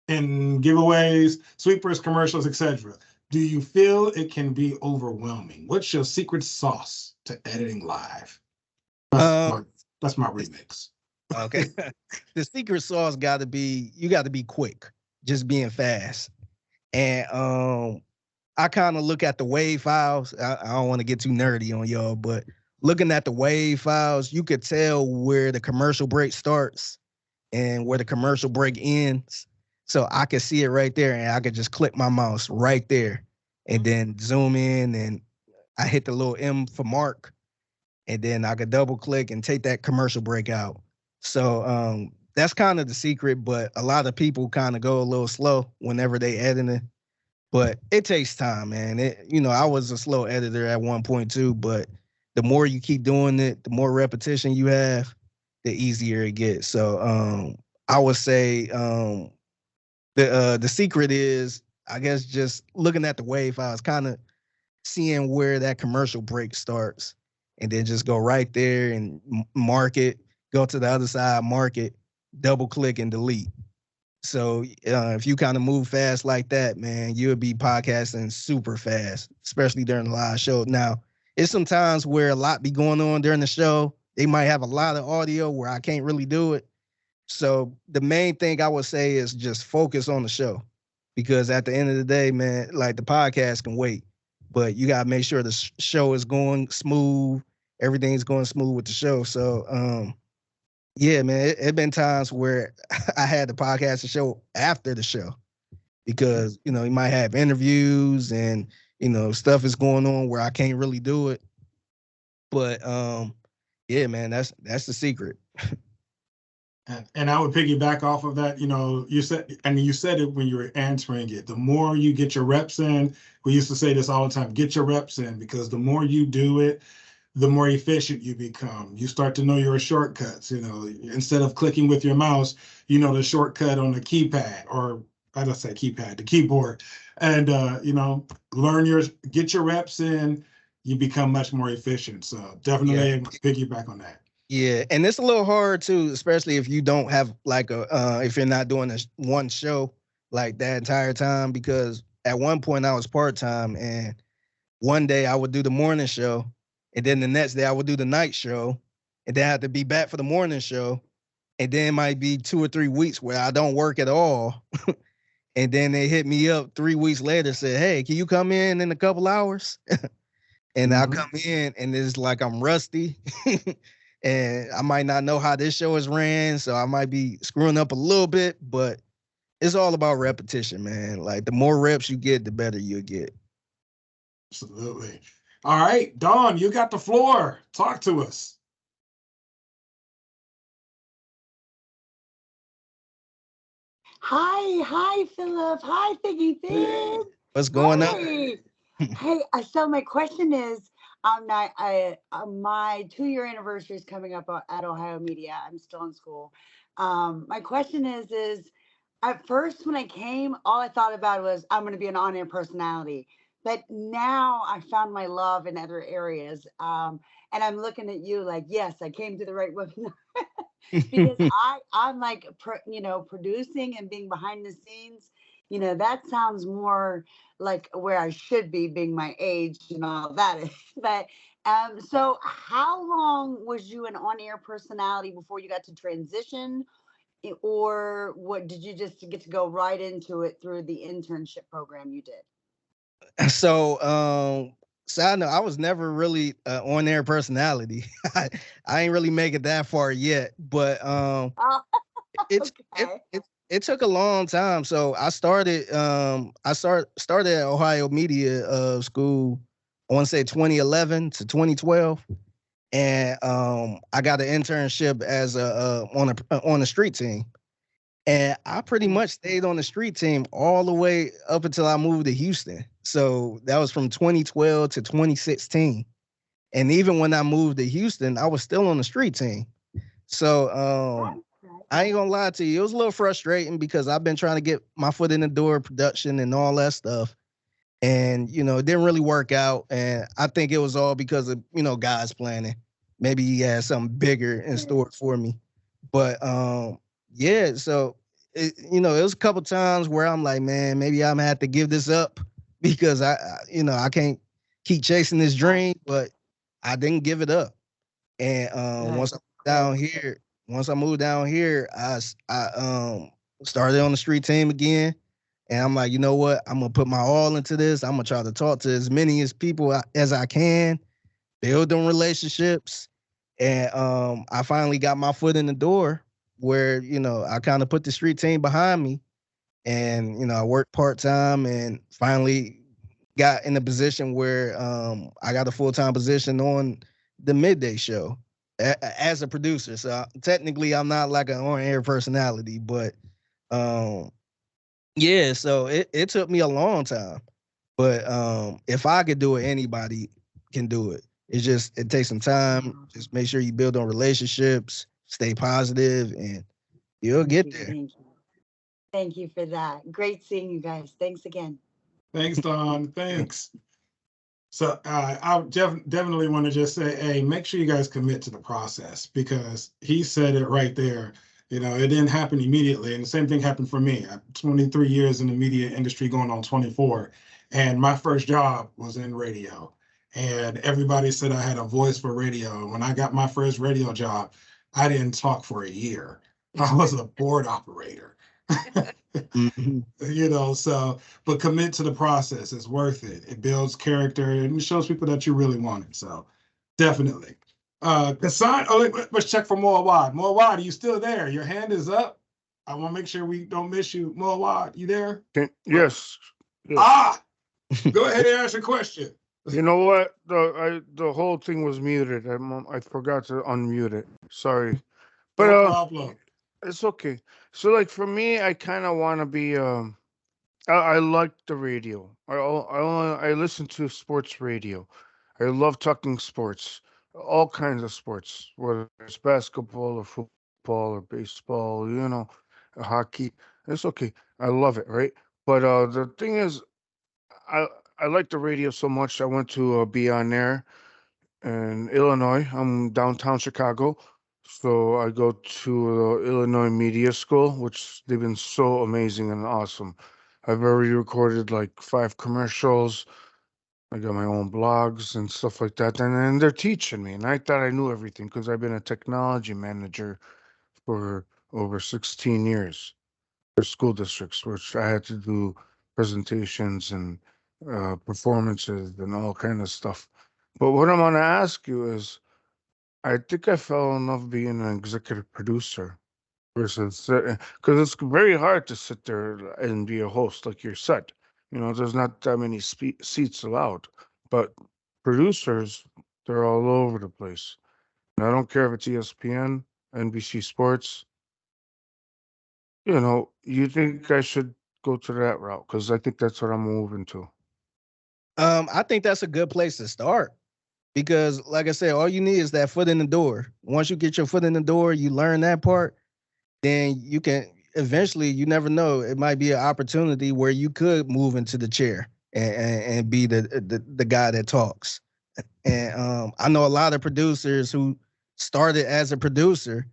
giveaways, sweepers, commercials, etc.? Do you feel it can be overwhelming? What's your secret sauce to editing live? That's my remix. Okay. The secret sauce you got to be quick, just being fast. And I kind of look at the wave files. I don't want to get too nerdy on y'all, but looking at the wave files, you could tell where the commercial break starts and where the commercial break ends. So I could see it right there, and I could just click my mouse right there and then zoom in, and I hit the little M for mark, and then I could double click and take that commercial break out. So that's kind of the secret, but a lot of people kind of go a little slow whenever they edit it. But it takes time, man. I was a slow editor at one point too, but the more you keep doing it, the more repetition you have, the easier it gets. So I would say the secret is, I guess, just looking at the wave files, kind of seeing where that commercial break starts, and then just go right there and mark it, go to the other side, mark it, double click and delete. So if you kind of move fast like that, man, you'll be podcasting super fast, especially during the live show. Now, it's some times where a lot be going on during the show. They might have a lot of audio where I can't really do it. So the main thing I would say is just focus on the show, because at the end of the day, man, like, the podcast can wait, but you got to make sure the show is going smooth. Everything's going smooth with the show. So, yeah, man, it been times where I had to podcast the show after the show, because, you might have interviews and, stuff is going on where I can't really do it. But, yeah, man, that's the secret. And I would piggyback off of that. You said it when you were answering it. The more you get your reps in, we used to say this all the time: get your reps in, because the more you do it, the more efficient you become. You start to know your shortcuts. Instead of clicking with your mouse, the shortcut on the keypad, or I don't say keypad, the keyboard, and get your reps in. You become much more efficient. So definitely piggyback on that. Yeah, and it's a little hard too, especially if you don't have like if you're not doing one show like that entire time, because at one point I was part-time, and one day I would do the morning show, and then the next day I would do the night show, and then I have to be back for the morning show, and then it might be 2 or 3 weeks where I don't work at all. And then they hit me up 3 weeks later, said, "Hey, can you come in a couple hours?" And I'll come in, and it's like I'm rusty. And I might not know how this show is ran, so I might be screwing up a little bit, but it's all about repetition, man. Like, the more reps you get, the better you'll get. Absolutely. All right, Dawn, you got the floor. Talk to us. Hi, Phillip. Hi, Figgy Fig. What's going on? Hey, so my question is, my 2-year anniversary is coming up at Ohio Media. I'm still in school. My question is at first when I came, all I thought about was I'm going to be an on-air personality. But now I found my love in other areas. And I'm looking at you like, yes, I came to the right webinar. Because I'm like, producing and being behind the scenes, that sounds more like where I should be, being my age and all that. But so how long was you an on-air personality before you got to transition? Or what, did you just get to go right into it through the internship program you did? So side note, I was never really on-air personality. I ain't really make it that far yet, but it's Okay. it took a long time. So I started started at Ohio Media School. I want to say 2011 to 2012, and I got an internship as on a street team. And I pretty much stayed on the street team all the way up until I moved to Houston. So that was from 2012 to 2016. And even when I moved to Houston, I was still on the street team. So I ain't gonna lie to you, it was a little frustrating because I've been trying to get my foot in the door of production and all that stuff. And, it didn't really work out. And I think it was all because of, God's planning. Maybe he had something bigger in store for me. But yeah, so it was a couple times where I'm like, man, maybe I'm gonna have to give this up because I can't keep chasing this dream, but I didn't give it up. And once I moved down here, I started on the street team again. And I'm like, you know what? I'm gonna put my all into this. I'm gonna try to talk to as many as people as I can, build them relationships. And I finally got my foot in the door where, I kind of put the street team behind me and, I worked part-time and finally got in a position where I got a full-time position on the midday show as a producer. So technically I'm not like an on-air personality, but yeah, so it took me a long time. But if I could do it, anybody can do it. It takes some time. Just make sure you build on relationships, stay positive, and you'll get there. Thank you. Thank you for that. Great seeing you guys. Thanks again. Thanks, Don. Thanks. So I definitely want to just say, hey, make sure you guys commit to the process because he said it right there. It didn't happen immediately. And the same thing happened for me. I'm 23 years in the media industry, going on 24. And my first job was in radio. And everybody said I had a voice for radio. When I got my first radio job, I didn't talk for a year. I was a board operator. But commit to the process. It's worth it. It builds character and it shows people that you really want it. So definitely. Kassan, let's check for Moawad. Moawad, are you still there? Your hand is up. I want to make sure we don't miss you. Moawad, you there? Yes. Go ahead and ask your question. You know what? The whole thing was muted. I forgot to unmute it. Sorry. But no problem. It's okay. So like for me, I kind of want to be I like the radio. I listen to sports radio. I love talking sports, all kinds of sports, whether it's basketball or football or baseball, hockey. It's okay. I love it, right? But the thing is, I like the radio so much. I went to BeOnAir in Illinois. I'm downtown Chicago. So I go to Illinois Media School, which they've been so amazing and awesome. I've already recorded like 5 commercials. I got my own blogs and stuff like that. And they're teaching me. And I thought I knew everything because I've been a technology manager for over 16 years for school districts, which I had to do presentations and performances and all kind of stuff. But what I'm going to ask you is, I think I fell in love being an executive producer versus because it's very hard to sit there and be a host like you're set. There's not that many seats allowed, but producers, they're all over the place. And I don't care if it's ESPN, NBC Sports. You think I should go to that route? Because I think that's what I'm moving to. I think that's a good place to start. Because, like I said, all you need is that foot in the door. Once you get your foot in the door, you learn that part, then you can eventually, you never know, it might be an opportunity where you could move into the chair and be the guy that talks. And I know a lot of producers who started as a producer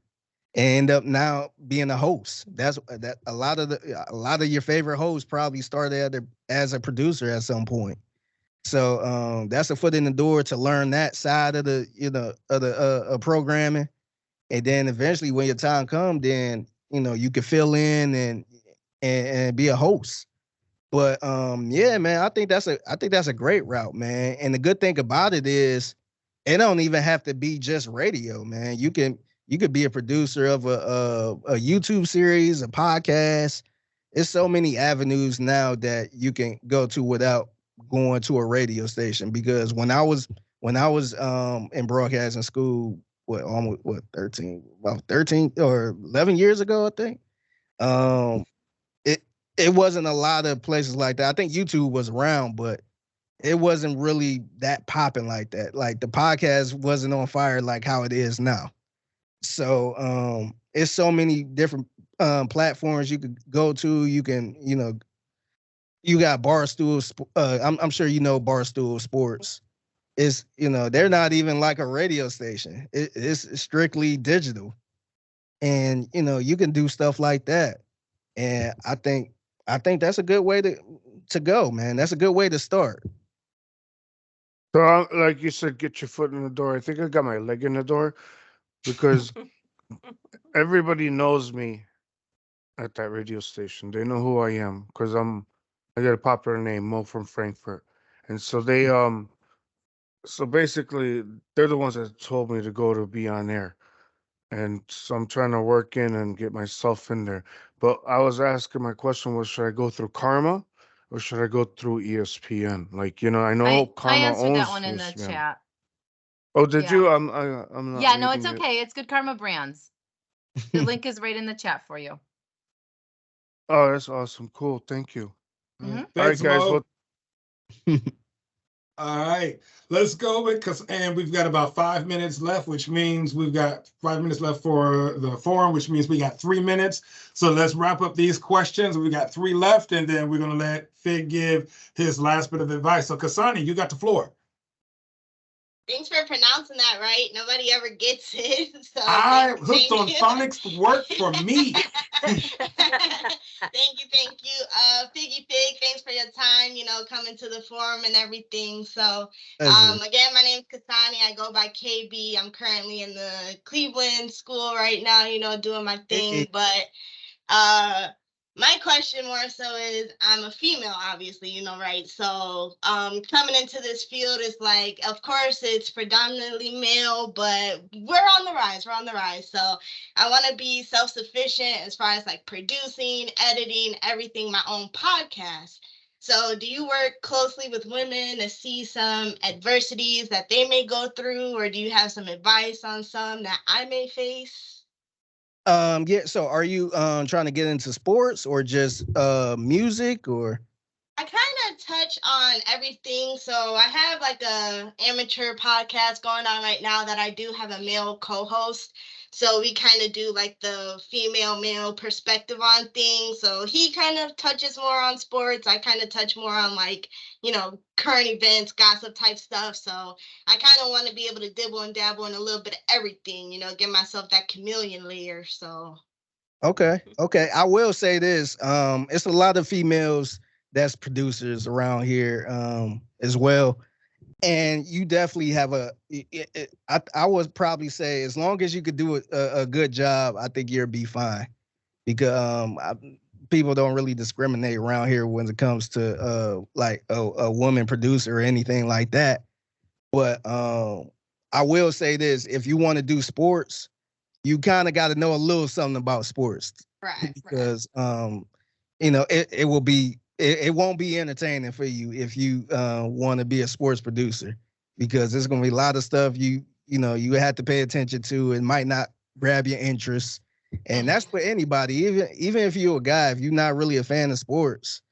and end up now being a host. That a lot of your favorite hosts probably started as a producer at some point. So that's a foot in the door to learn that side of the programming, and then eventually when your time comes, then you can fill in and be a host. But yeah, man, I think that's a great route, man. And the good thing about it is it don't even have to be just radio, man. You could be a producer of a YouTube series, a podcast. There's so many avenues now that you can go to without going to a radio station. Because when I was in broadcasting school, almost 13 or 11 years ago, I think. It wasn't a lot of places like that. I think YouTube was around, but it wasn't really that popping like that. Like the podcast wasn't on fire like how it is now. So it's so many different platforms you could go to. You can, you got Barstool. I'm sure you know Barstool Sports. It's, they're not even like a radio station. It's strictly digital, and you can do stuff like that. And I think that's a good way to go, man. That's a good way to start. So, like you said, get your foot in the door. I think I got my leg in the door because everybody knows me at that radio station. They know who I am because I got a popular name, Mo from Frankfurt, and so so basically they're the ones that told me to go to Be On Air, and so I'm trying to work in and get myself in there. But I was asking, my question was, should I go through Karma or should I go through ESPN? Like, I know I Karma answered owns that one in the ESPN. chat. Oh, did Yeah. you? I'm not. Yeah, no, it's reading it. okay. It's Good Karma Brands. The link is right in the chat for you. Oh, that's awesome. Cool. Thank you. Mhm. All right, Thanks, guys. Mo. Well, All right, let's go and we've got about 5 minutes left, which means we've got 5 minutes left for the forum, which means we got 3 minutes. So let's wrap up these questions. We got 3 left, and then we're gonna let Fig give his last bit of advice. So Kasani, you got the floor. Thanks for pronouncing that right. Nobody ever gets it. So I hooked thank on you. phonics work for me. Thank you. Figgy Fig, thanks for your time, coming to the forum and everything. So again, my name is Kasani. I go by KB. I'm currently in the Cleveland school right now, doing my thing. But my question more so is, I'm a female, obviously, right? So coming into this field is like, of course, it's predominantly male, but we're on the rise. So I want to be self-sufficient as far as like producing, editing, everything, my own podcast. So do you work closely with women to see some adversities that they may go through, or do you have some advice on some that I may face? Yeah. So are you trying to get into sports or just music or? I kind of touch on everything. So I have like a amateur podcast going on right now that I do have a male co-host. So we kind of do like the female male perspective on things. So he kind of touches more on sports. I kind of touch more on like, current events, gossip type stuff. So I kind of want to be able to dibble and dabble in a little bit of everything, give myself that chameleon layer. So. Okay. I will say this. It's a lot of females that's producers around here as well. And you definitely have I would probably say as long as you could do a good job, I think you'll be fine. Because people don't really discriminate around here when it comes to like a woman producer or anything like that. But I will say this: if you want to do sports, you kind of got to know a little something about sports, Right? Because it won't be entertaining for you if you want to be a sports producer, because there's gonna be a lot of stuff you have to pay attention to. It might not grab your interest, and that's for anybody. Even if you're a guy, if you're not really a fan of sports,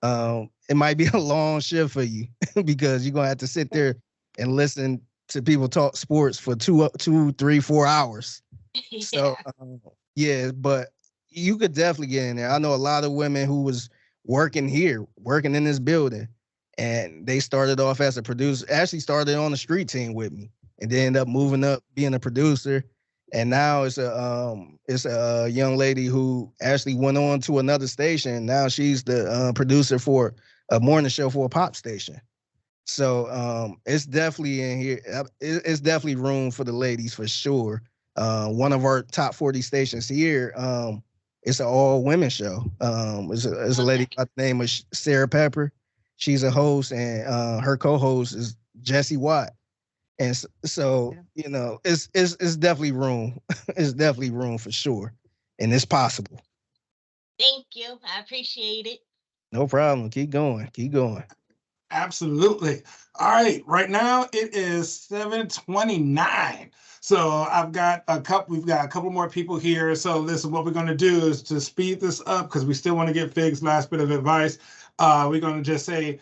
it might be a long shift for you because you're gonna have to sit there and listen to people talk sports for 2, 3, 4 hours. Yeah. So yeah, but you could definitely get in there. I know a lot of women who was working in this building, and they started off as a producer, actually started on the street team with me, and then ended up moving up being a producer. And now it's a young lady who actually went on to another station. Now she's the producer for a morning show for a pop station. So it's definitely in here. It's definitely room for the ladies for sure. One of our top 40 stations here, It's an all women show. It's a lady by the name of Sarah Pepper. She's a host, and her co-host is Jesse Watt. And so, you know, it's definitely room. It's definitely room for sure, and it's possible. Thank you. I appreciate it. No problem. Keep going. Keep going. Absolutely. All right. Right now it is 7:29. So we've got a couple more people here. So this is what we're going to do is to speed this up because we still want to get Fig's last bit of advice. We're going to just say,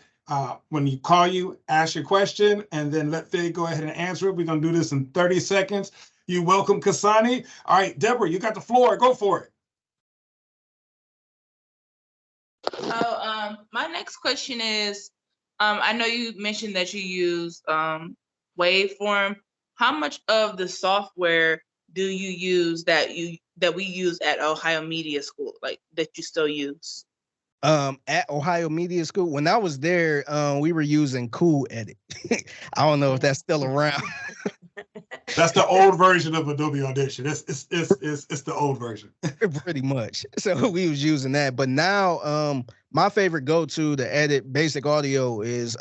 when you call you, ask your question, and then let Fig go ahead and answer it. We're going to do this in 30 seconds. You welcome, Kasani. All right, Deborah, you got the floor. Go for it. So my next question is, I know you mentioned that you use Waveform. How much of the software do you use that we use at Ohio Media School, like that you still use? At Ohio Media School, when I was there, we were using Cool Edit. I don't know if that's still around. That's the old version of Adobe Audition. It's the old version. Pretty much. So we was using that. But now my favorite go-to to edit basic audio is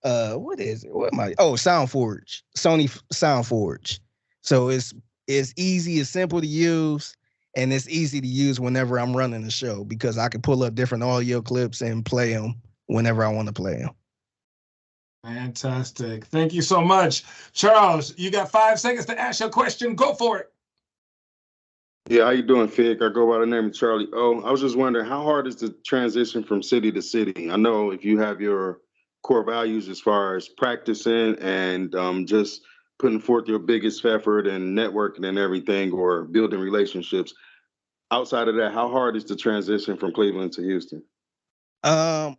what is it? What am I? Oh, SoundForge. Sony SoundForge. So it's easy, it's simple to use, and it's easy to use whenever I'm running the show because I can pull up different audio clips and play them whenever I want to play them. Fantastic. Thank you so much. Charles, you got 5 seconds to ask your question. Go for it. Yeah, how you doing, Fig? I go by the name of Charlie O. I was just wondering, how hard is the transition from city to city? I know if you have your core values as far as practicing and just putting forth your biggest effort and networking and everything or building relationships. Outside of that, how hard is the transition from Cleveland to Houston? I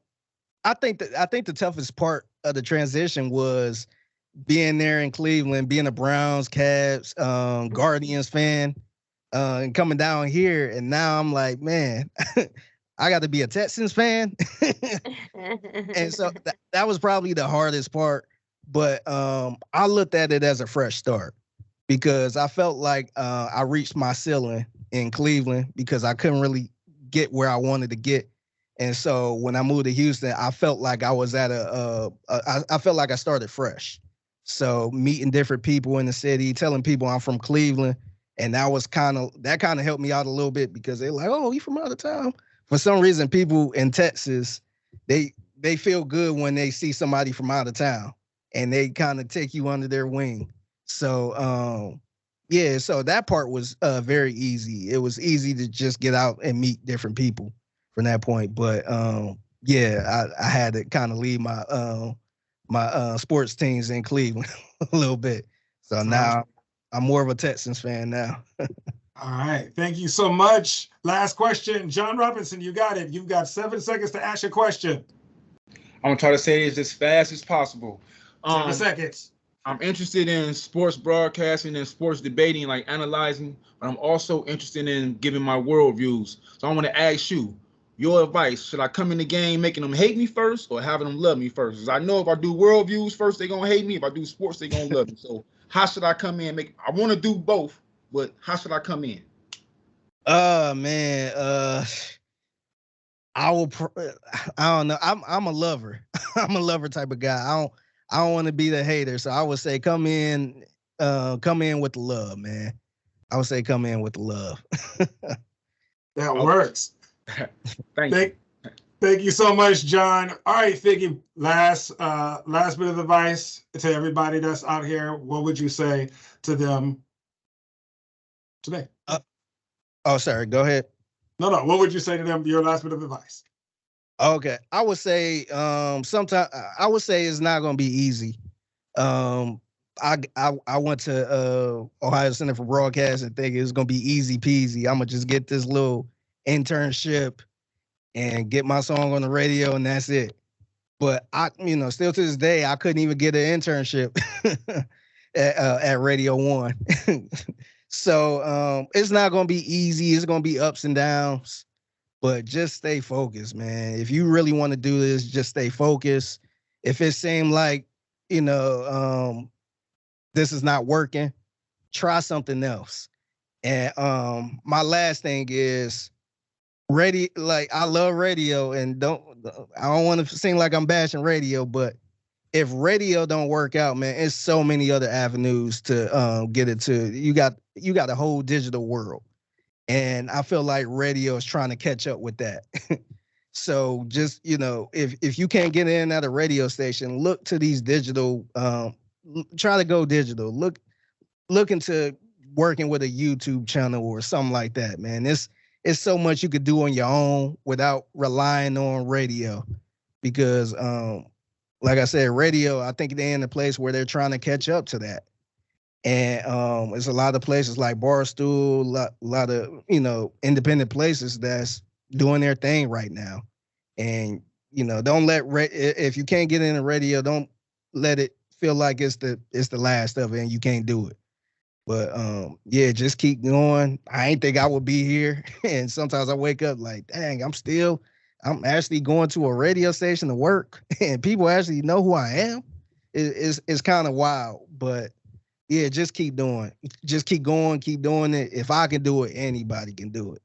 think the toughest part of the transition was being there in Cleveland, being a Browns, Cavs, Guardians fan, and coming down here. And now I'm like, man, I got to be a Texans fan. And so that was probably the hardest part. But I looked at it as a fresh start because I felt like I reached my ceiling in Cleveland because I couldn't really get where I wanted to get. And so when I moved to Houston, I felt like I was at I felt like I started fresh. So meeting different people in the city, telling people I'm from Cleveland. And that kind of helped me out a little bit because they're like, oh, you from out of town? For some reason, people in Texas, they feel good when they see somebody from out of town and they kind of take you under their wing. So, yeah, so that part was very easy. It was easy to just get out and meet different people from that point. But yeah, I had to kind of leave my sports teams in Cleveland a little bit. So now I'm more of a Texans fan now. All right. Thank you so much. Last question. John Robinson, you got it. You've got 7 seconds to ask your question. I'm going to try to say this as fast as possible. 7 seconds. I'm interested in sports broadcasting and sports debating, like analyzing, but I'm also interested in giving my worldviews. So I want to ask you, your advice, should I come in the game making them hate me first or having them love me first? Because I know if I do worldviews first, they're going to hate me. If I do sports, they're going to love me. So how should I come in? I want to do both, but how should I come in? Man, I don't know. I'm a lover. I'm a lover type of guy. I don't want to be the hater. So I would say come in with the love, man. I would say come in with the love. That works. Thank you so much, John. All right, Figgy, last bit of advice to everybody that's out here. What would you say to them today? Sorry, go ahead. No, what would you say to them? Your last bit of advice. Okay, I would say sometimes I would say it's not going to be easy. I went to Ohio Center for Broadcasting, thinking it's going to be easy peasy. I'm gonna just get this little internship and get my song on the radio, and that's it. But still to this day, I couldn't even get an internship at Radio One. So it's not going to be easy. It's going to be ups and downs, but just stay focused, man. If you really want to do this, just stay focused. If it seemed like, this is not working, try something else. And my last thing is radio. Like I love radio, and I don't want to seem like I'm bashing radio, but if radio don't work out, man, it's so many other avenues to get it to. You got a whole digital world, and I feel like radio is trying to catch up with that. So just, if you can't get in at a radio station, look to these digital. Try to go digital. Look into working with a YouTube channel or something like that, man. It's so much you could do on your own without relying on radio, because like I said, radio, I think they're in a place where they're trying to catch up to that. And it's a lot of places like Barstool, a lot of, independent places that's doing their thing right now. And, don't let, if you can't get in the radio, don't let it feel like it's the last of it and you can't do it. But yeah, just keep going. I ain't think I would be here. And sometimes I wake up like, dang, I'm actually going to a radio station to work and people actually know who I am. It's kind of wild, but yeah, just keep doing. Just keep going, keep doing it. If I can do it, anybody can do it.